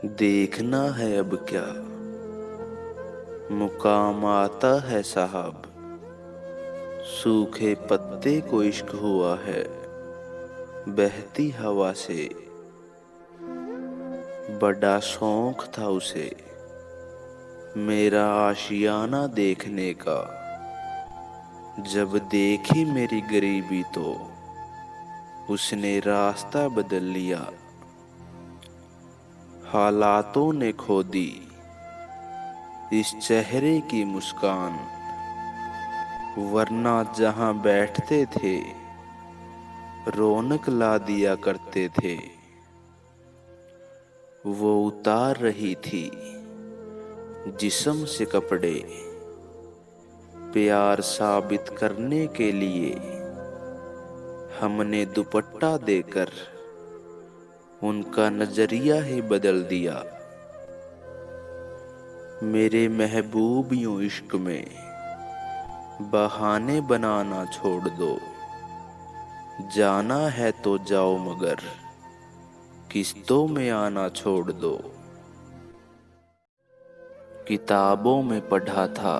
देखना है अब क्या मुकाम आता है साहब। सूखे पत्ते को इश्क हुआ है बहती हवा से। बड़ा शौक था उसे मेरा आशियाना देखने का। जब देखी मेरी गरीबी तो उसने रास्ता बदल लिया। हालातों ने खो दी इस चेहरे की मुस्कान। वरना जहां बैठते थे रौनक ला दिया करते थे। वो उतार रही थी जिस्म से कपड़े प्यार साबित करने के लिए। हमने दुपट्टा देकर उनका नजरिया ही बदल दिया। मेरे महबूब यूं इश्क में बहाने बनाना छोड़ दो। जाना है तो जाओ मगर किस्तों में आना छोड़ दो। किताबों में पढ़ा था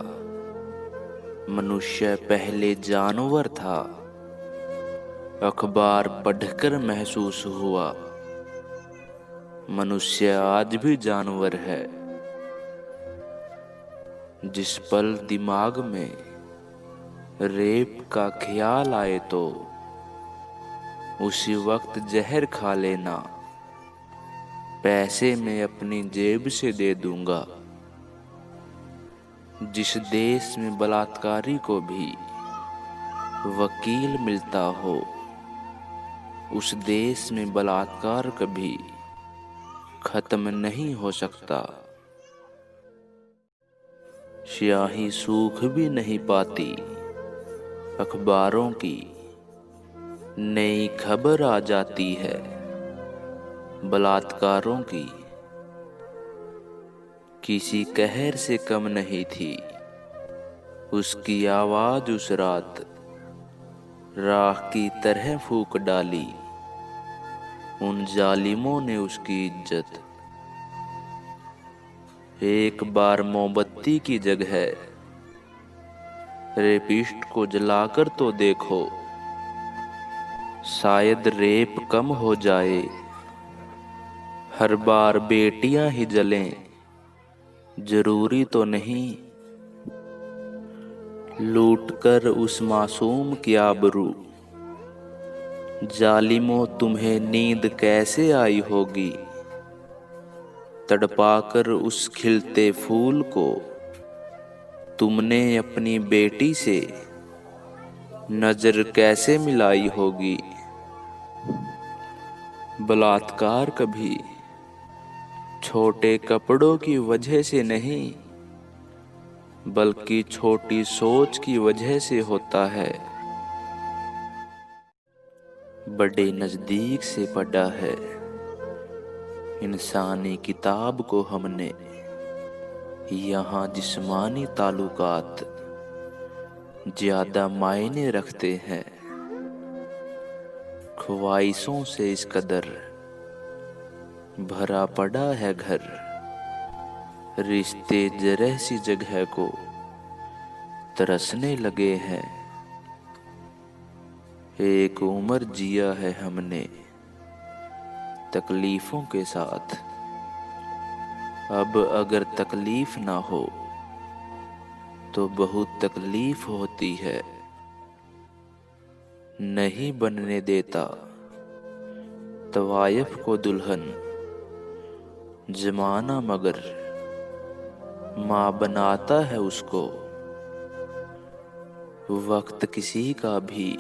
मनुष्य पहले जानवर था। अखबार पढ़कर महसूस हुआ मनुष्य आज भी जानवर है। जिस पल दिमाग में रेप का ख्याल आए तो उसी वक्त जहर खा लेना। पैसे मैं अपनी जेब से दे दूंगा। जिस देश में बलात्कारी को भी वकील मिलता हो उस देश में बलात्कार कभी खत्म नहीं हो सकता। स्याही सूख भी नहीं पाती अखबारों की। नई खबर आ जाती है बलात्कारों की। किसी कहर से कम नहीं थी उसकी आवाज उस रात। राख की तरह फूंक डाली उन जालिमों ने उसकी इज्जत। एक बार मोमबत्ती की जगह रेपिस्ट को जलाकर तो देखो। शायद रेप कम हो जाए। हर बार बेटियां ही जलें जरूरी तो नहीं। लूट कर उस मासूम की आबरू। जालिमों तुम्हें नींद कैसे आई होगी। तड़पाकर उस खिलते फूल को तुमने अपनी बेटी से नजर कैसे मिलाई होगी। बलात्कार कभी छोटे कपड़ों की वजह से नहीं बल्कि छोटी सोच की वजह से होता है। बड़े नजदीक से पढ़ा है इंसानी किताब को हमने। यहाँ जिस्मानी ताल्लुकात ज्यादा मायने रखते हैं। ख्वाहिशों से इस कदर भरा पड़ा है घर। रिश्ते जरह सी जगह को तरसने लगे हैं। एक उम्र जिया है हमने तकलीफों के साथ। अब अगर तकलीफ ना हो तो बहुत तकलीफ होती है। नहीं बनने देता तवायफ को दुल्हन जमाना मगर माँ बनाता है उसको। वक्त किसी का भी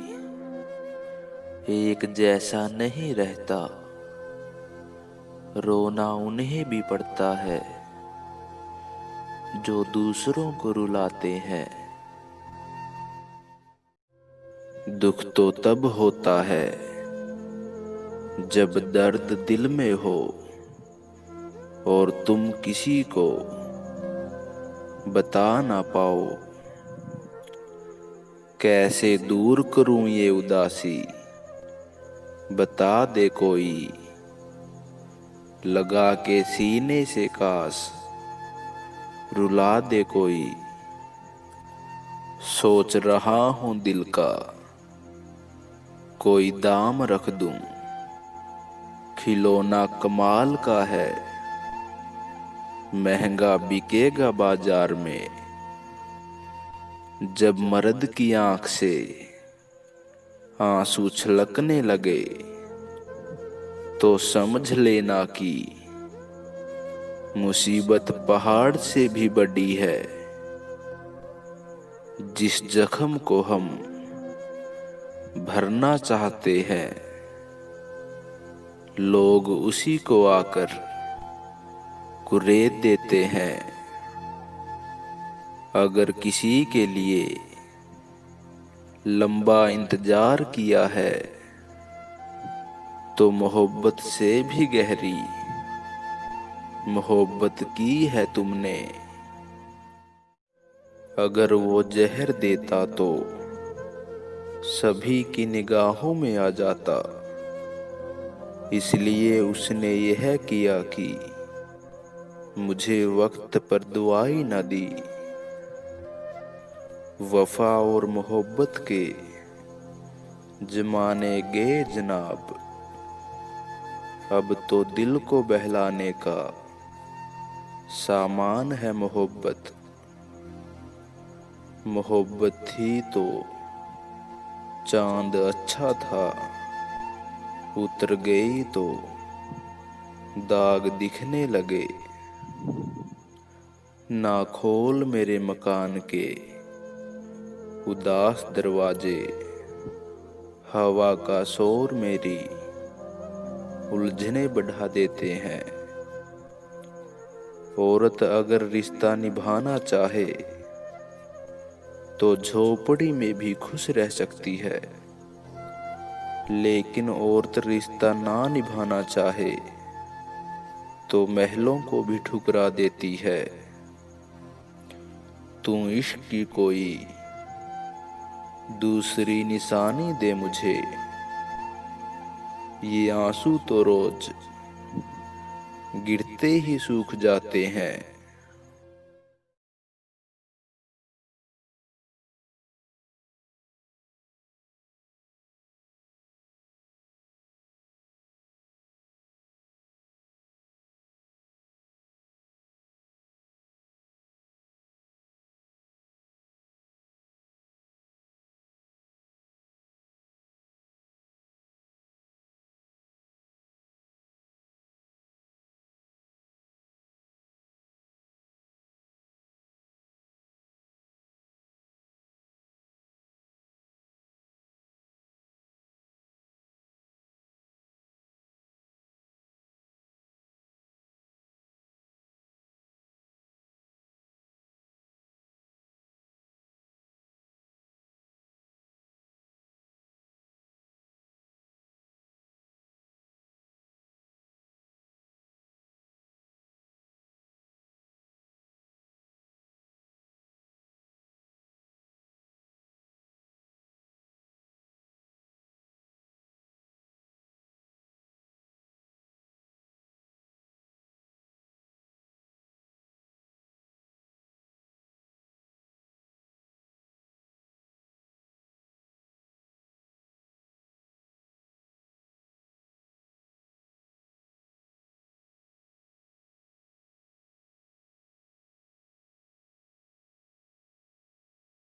एक जैसा नहीं रहता। रोना उन्हें भी पड़ता है जो दूसरों को रुलाते हैं। दुख तो तब होता है जब दर्द दिल में हो और तुम किसी को बता ना पाओ। कैसे दूर करूं ये उदासी बता दे कोई। लगा के सीने से काश रुला दे कोई। सोच रहा हूँ दिल का कोई दाम रख दूं, खिलौना कमाल का है, महंगा बिकेगा बाजार में। जब मर्द की आंख से आंसू छलकने लगे तो समझ लेना कि मुसीबत पहाड़ से भी बड़ी है। जिस जख्म को हम भरना चाहते हैं, लोग उसी को आकर कुरेद देते हैं। अगर किसी के लिए लंबा इंतजार किया है तो मोहब्बत से भी गहरी मोहब्बत की है तुमने। अगर वो जहर देता तो सभी की निगाहों में आ जाता, इसलिए उसने यह किया कि मुझे वक्त पर दुआई न दी। वफा और मोहब्बत के जमाने गए जनाब, अब तो दिल को बहलाने का सामान है मोहब्बत। मोहब्बत थी तो चांद अच्छा था, उतर गई तो दाग दिखने लगे। ना खोल मेरे मकान के उदास दरवाजे, हवा का शोर मेरी उलझने बढ़ा देते हैं। औरत अगर रिश्ता निभाना चाहे तो झोपड़ी में भी खुश रह सकती है, लेकिन औरत रिश्ता ना निभाना चाहे तो महलों को भी ठुकरा देती है। तू इश्क की कोई दूसरी निशानी दे मुझे, ये आंसू तो रोज गिरते ही सूख जाते हैं।